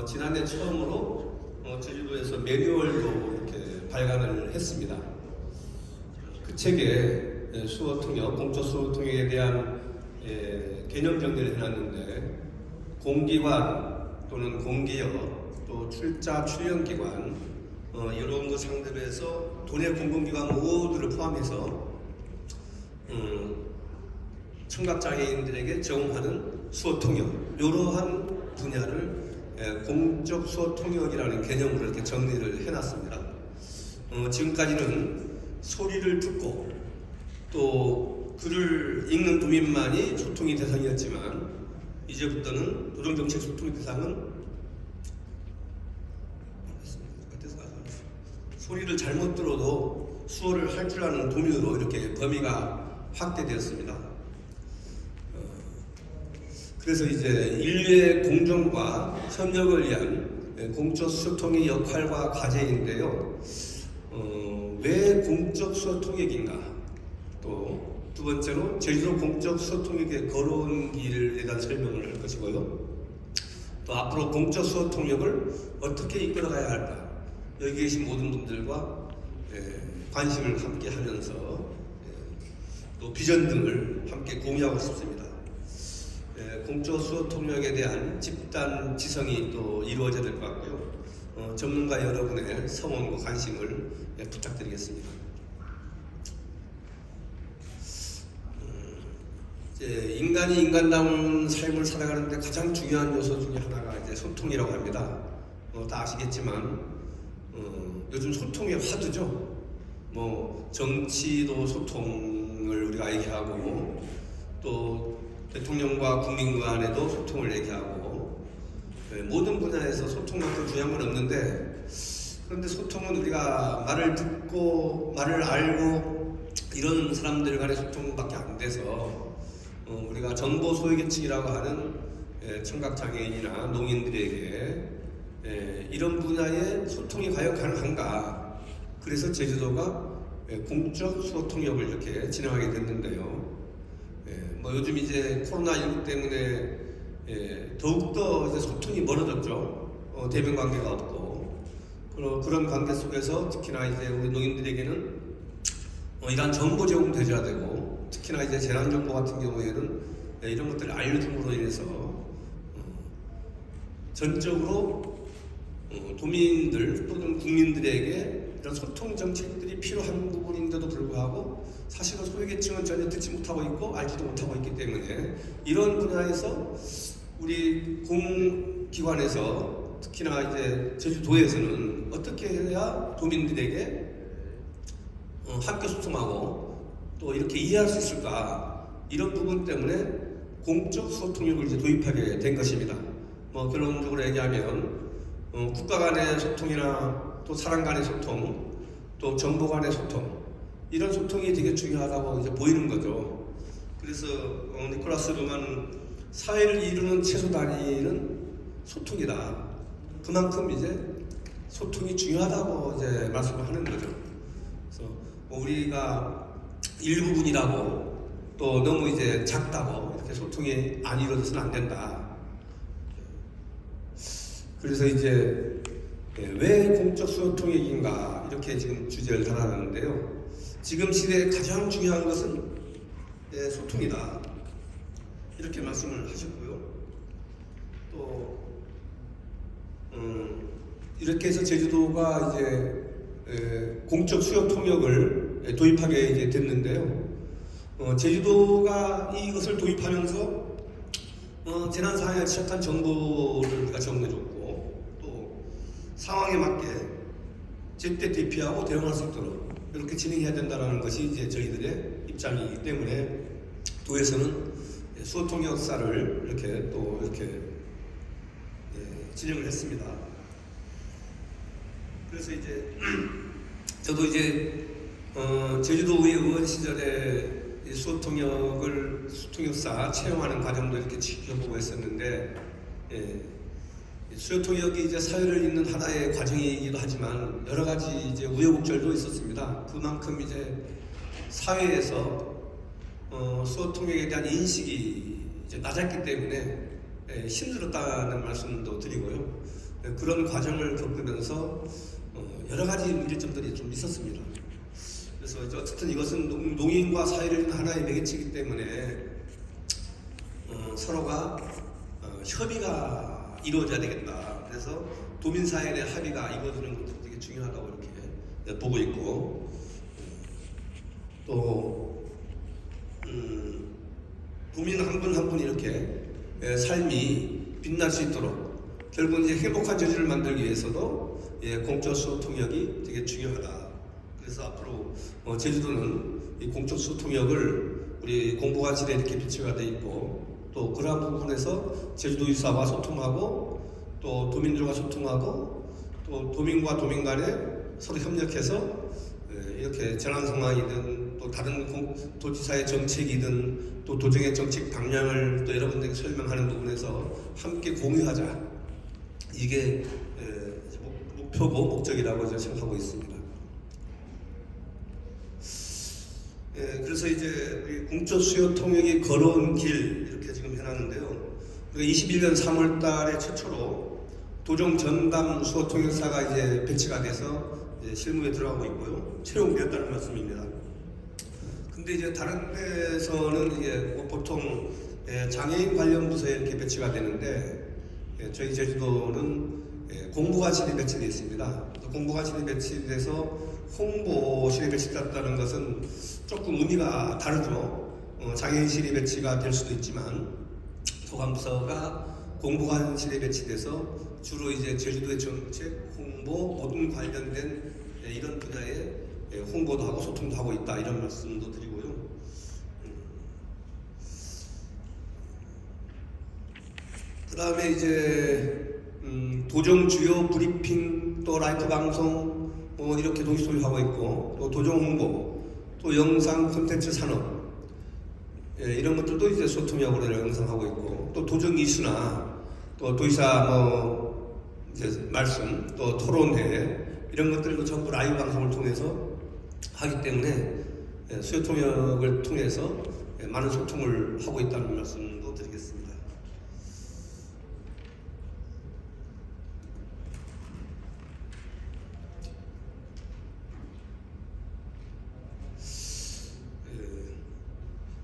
지난해 처음으로 제주도에서 매뉴얼도 이렇게 발간을 했습니다. 그 책에 수어통역, 공적 수어통역에 대한 개념 정리를 해놨는데, 공기관 또는 공기역, 또 출자 출연기관 이런 것 상대로 해서 도내 공공기관 모두를 포함해서 청각장애인들에게 제공하는 수어통역, 이러한 분야를 공적 수어통역이라는 개념으로 이렇게 정리를 해놨습니다. 지금까지는 소리를 듣고 또 글을 읽는 도민만이 소통이 대상이었지만, 이제부터는 노동정책 소통의 대상은 소리를 잘못 들어도 수어를 할 줄 아는 도민으로 이렇게 범위가 확대되었습니다. 그래서 이제 인류의 공존과 협력을 위한 공적 수어통의 역할과 과제인데요. 왜 공적 수어통역인가? 또 두 번째로 제주도 공적 수어통역의 걸어온 길에 대한 설명을 할 것이고요. 또 앞으로 공적 수어통역을 어떻게 이끌어가야 할까? 여기 계신 모든 분들과 관심을 함께 하면서 또 비전 등을 함께 공유하고 싶습니다. 공적 수어통역에 대한 집단 지성이 또 이루어져야 될 것 같고요. 전문가 여러분의 성원과 관심을 부탁드리겠습니다. 인간이 인간다운 삶을 살아가는데 가장 중요한 요소 중에 하나가 이제 소통이라고 합니다. 다 아시겠지만 요즘 소통의 화두죠. 뭐 정치도 소통을 우리가 얘기하고, 또 대통령과 국민 간에도 소통을 얘기하고, 모든 분야에서 소통만큼 중요한 건 없는데, 그런데 소통은 우리가 말을 듣고 말을 알고 이런 사람들 간의 소통밖에 안 돼서, 우리가 정보 소외계층이라고 하는 청각장애인이나 농인들에게 이런 분야의 소통이 과연 가능한가? 그래서 제주도가 공적 수어통역을 이렇게 진행하게 됐는데요. 뭐 요즘 이제 코로나19 때문에 더욱더 이제 소통이 멀어졌죠. 대면 관계가 없고, 그런 관계 속에서 특히나 이제 우리 농인들에게는 이러한 정보 제공도 해줘야 되고, 특히나 이제 재난정보 같은 경우에는 이런 것들을 알려줌으로 인해서 전적으로 도민들 또는 국민들에게 이런 소통 정책들이 필요한 부분인데도 불구하고 사실은 소외계층은 전혀 듣지 못하고 있고 알지도 못하고 있기 때문에, 이런 분야에서 우리 공기관에서 특히나 이제 제주도에서는 어떻게 해야 도민들에게 함께 소통하고 또 이렇게 이해할 수 있을까, 이런 부분 때문에 공적 소통력을 이제 도입하게 된 것입니다. 뭐 결론적으로 얘기하면 국가 간의 소통이나 또 사람 간의 소통, 또 정보 간의 소통, 이런 소통이 되게 중요하다고 이제 보이는 거죠. 그래서 니콜라스 루만은 사회를 이루는 최소 단위는 소통이다. 그만큼 이제 소통이 중요하다고 이제 말씀을 하는 거죠. 그래서 우리가 일부분이라고 또 너무 이제 작다고 이렇게 소통이 안 이루어져서는 안 된다. 그래서 이제 왜 공적 수어통역인가 이렇게 지금 주제를 달았는데요. 지금 시대에 가장 중요한 것은 소통이다. 이렇게 말씀을 하셨고요. 또 이렇게 해서 제주도가 이제 공적 수어통역을 도입하게 이제 됐는데요. 제주도가 이것을 도입하면서 재난 상황에 취약한 정보를 우리가 제공해줬고, 또 상황에 맞게 제때 대피하고 대응할 수 있도록 이렇게 진행해야 된다는 것이 이제 저희들의 입장이기 때문에 도에서는 수어통역 역사를 이렇게 또 이렇게 진행을 했습니다. 그래서 이제 저도 이제 제주도의 의원 시절에 수어통역사 채용하는 과정도 이렇게 지켜보고 했었는데, 수어통역이 이제 사회를 잇는 하나의 과정이기도 하지만 여러 가지 이제 우여곡절도 있었습니다. 그만큼 이제 사회에서 수어통역에 대한 인식이 이제 낮았기 때문에 힘들었다는 말씀도 드리고요. 그런 과정을 겪으면서 여러 가지 문제점들이 좀 있었습니다. 그래서 이제 어쨌든 이것은 농인과 사회를 하나의 매개체이기 때문에 서로가 협의가 이루어져야 되겠다. 그래서 도민사회 내 합의가 이루어지는 것도 되게 중요하다고 이렇게 보고 있고, 또 도민 한 분 한 분 이렇게 삶이 빛날 수 있도록 결국은 이제 행복한 제주를 만들기 위해서도 공적 수호 통역이 되게 중요하다. 그래서 앞으로 제주도는 이 공적 수호 통역을 우리 공보관실에 이렇게 비치가 돼 있고, 또 그러한 부분에서 제주도의사와 소통하고, 또 도민들과 소통하고, 또 도민과 도민 간에 서로 협력해서 이렇게 재난 상황이든 또 다른 도지사의 정책이든 또 도정의 정책 방향을 또 여러분들에게 설명하는 부분에서 함께 공유하자. 이게 목표고 목적이라고 저는 생각하고 있습니다. 그래서 이제 우리 공적 수요 통역이 걸어온 길 이렇게 지금 해놨는데요. 21년 3월달에 최초로 도정 전담 수호 통역사가 이제 배치가 돼서 이제 실무에 들어가고 있고요. 채용되었다는 말씀입니다. 근데 이제 다른 데서는 이제 보통 장애인 관련 부서에 이렇게 배치가 되는데, 저희 제주도는 공보관실이 배치되어 있습니다. 공보관실이 배치돼서 홍보실이 배치됐다는 것은 조금 의미가 다르죠. 장애인실이 배치가 될 수도 있지만 도감부서가 공보관실에 배치돼서 주로 이제 제주도의 정책, 홍보, 모든 관련된 이런 분야에 홍보도 하고 소통도 하고 있다, 이런 말씀도 드리고요. 그 다음에 이제 도정 주요 브리핑, 또 라이브 방송 이렇게 동시 소유하고 있고, 또 도정 홍보, 또 영상 콘텐츠 산업, 이런 것들도 이제 소통역으로 영상하고 있고, 또 도정 이수나 또 도의사 이제 말씀, 또 토론회, 이런 것들도 전부 라이브 방송을 통해서 하기 때문에 수요 통역을 통해서 많은 소통을 하고 있다는 말씀도 드리겠습니다.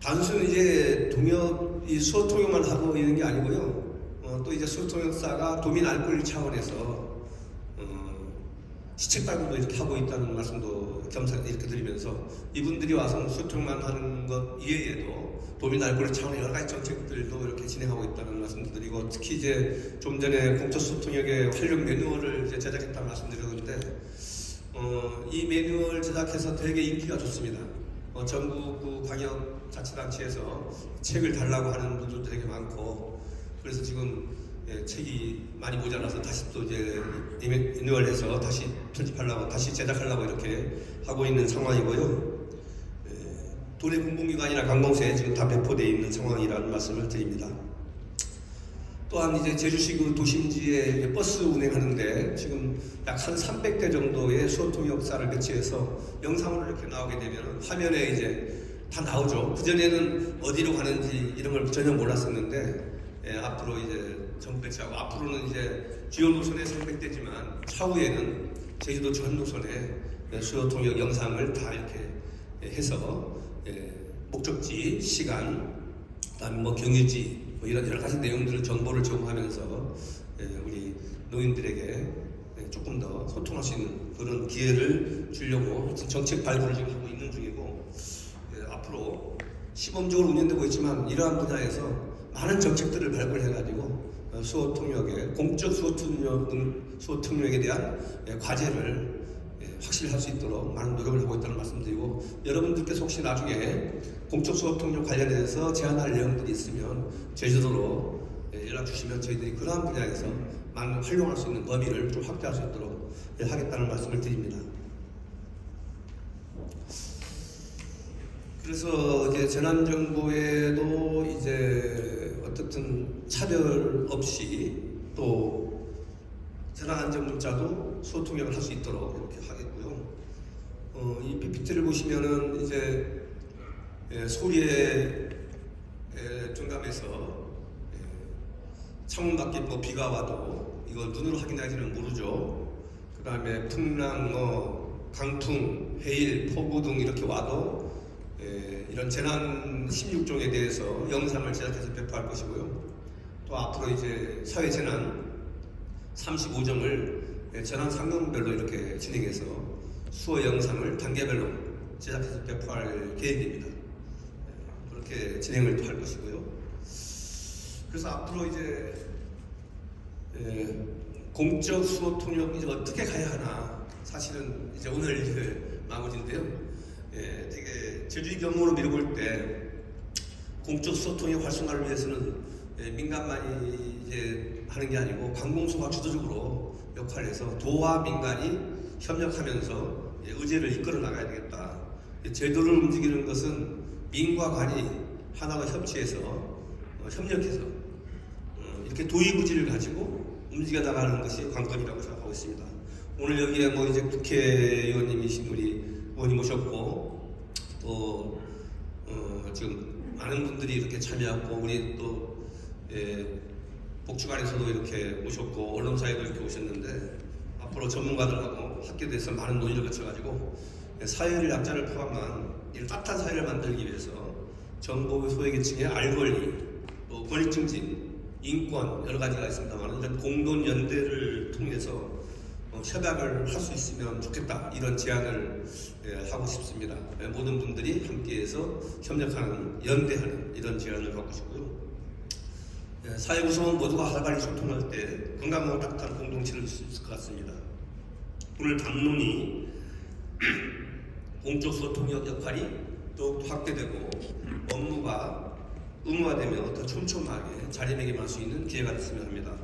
단순히 이제 동역이 수호 통역만 하고 있는 게 아니고요. 또 이제 수호 통역사가 도민 알 권리 차원에서 시책 발굴도 이렇게 하고 있다는 말씀도 겸사겸사 이렇게 드리면서, 이분들이 와서 수호 통역만 하는 것 이외에도 도민 알 권리 차원의 여러 가지 정책들도 이렇게 진행하고 있다는 말씀도 드리고, 특히 이제 좀 전에 공적 수호 통역의 활용 매뉴얼을 이제 제작했다는 말씀드렸는데, 이 매뉴얼 제작해서 되게 인기가 좋습니다. 전국 광역 자치단체에서 책을 달라고 하는 분들도 되게 많고, 그래서 지금 책이 많이 모자라서 다시 또 이제 리뉴얼해서 다시 편집하려고, 다시 제작하려고 이렇게 하고 있는 상황이고요. 도내 공공기관이나 관공서에 지금 다 배포되어 있는 상황이라는 말씀을 드립니다. 또한 이제 제주시 도심지에 버스 운행하는데 지금 약 한 300대 정도의 수호통역사를 배치해서 영상으로 이렇게 나오게 되면 화면에 이제 다 나오죠. 그전에는 어디로 가는지 이런 걸 전혀 몰랐었는데, 앞으로 이제 전부 배치하고, 앞으로는 이제 주요 노선에 선택되지만 차후에는 제주도 전 노선에 수요통역 영상을 다 이렇게 해서 목적지, 시간, 그다음에 경유지 이런 여러 가지 내용들을 정보를 제공하면서 우리 노인들에게 조금 더 소통할 수 있는 그런 기회를 주려고 정책 발굴을 지금 하고 있는 중이고, 앞으로 시범적으로 운영되고 있지만 이러한 분야에서 많은 정책들을 발굴해가지고 수호통역의 공적 수호통역에 대한 과제를 확실히 할 수 있도록 많은 노력을 하고 있다는 말씀드리고, 여러분들께서 혹시 나중에 공적 수호통역 관련해서 제안할 내용들이 있으면 제주도로 연락 주시면 저희들이 그러한 분야에서 많은 활용할 수 있는 범위를 좀 확대할 수 있도록 하겠다는 말씀을 드립니다. 그래서 이제 재난정보에도 이제 어떻든 차별 없이 또 재난안전문자도 수호통역을 할 수 있도록 이렇게 하겠고요. 이 PPT를 보시면은 이제 소리에 둔감해서 창문 밖에 비가 와도 이거 눈으로 확인하기는 모르죠. 그 다음에 풍랑, 강풍, 해일, 폭우 등 이렇게 와도 이런 재난 16종에 대해서 영상을 제작해서 배포할 것이고요. 또 앞으로 이제 사회재난 35종을 재난 상황별로 이렇게 진행해서 수어 영상을 단계별로 제작해서 배포할 계획입니다. 그렇게 진행을 또 할 것이고요. 그래서 앞으로 이제 공적 수어 통역 이제 어떻게 가야 하나, 사실은 이제 오늘 이제 마무리인데요. 되게 제주의 경우로 미뤄볼 때 공적 수어 통역 활성화를 위해서는 민간만이 이제 하는 게 아니고 관공서가 주도적으로 역할을 해서 도와 민간이 협력하면서 의제를 이끌어 나가야 되겠다. 제도를 움직이는 것은 민과 관이 하나로 협치해서 협력해서 이렇게 도의부지를 가지고 움직여 나가는 것이 관건이라고 생각하고 있습니다. 오늘 여기에 뭐 이제 국회의원님이신 분이 의원님 오셨고 또 지금 많은 분들이 이렇게 참여하고 우리 또 복지관에서도 이렇게 오셨고 언론사에도 이렇게 오셨는데 앞으로 전문가들하고 학교에서 많은 논의를 거쳐가지고 사회를 약자를 포함한 이런 따뜻한 사회를 만들기 위해서 정보 소외계층의 알 권리, 또 권익 증진, 인권 여러 가지가 있습니다만 이런 공동 연대를 통해서 협약을 할 수 있으면 좋겠다, 이런 제안을 하고 싶습니다. 모든 분들이 함께해서 협력하는, 연대하는 이런 제안을 하고 싶고요. 사회 구성원 모두가 활발히 소통할 때 건강하고 따뜻한 공동체를 줄 수 있을 것 같습니다. 오늘 담론이 공적 수어 통역 역할이 또 확대되고 업무가 의무화되며 더 촘촘하게 자리매김할 수 있는 기회가 됐으면 합니다.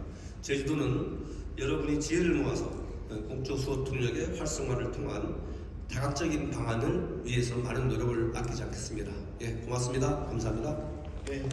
제주도는 여러분이 지혜를 모아서 공적 수어 통역의 활성화를 통한 다각적인 방안을 위해서 많은 노력을 아끼지 않겠습니다. 예, 고맙습니다. 감사합니다. 네.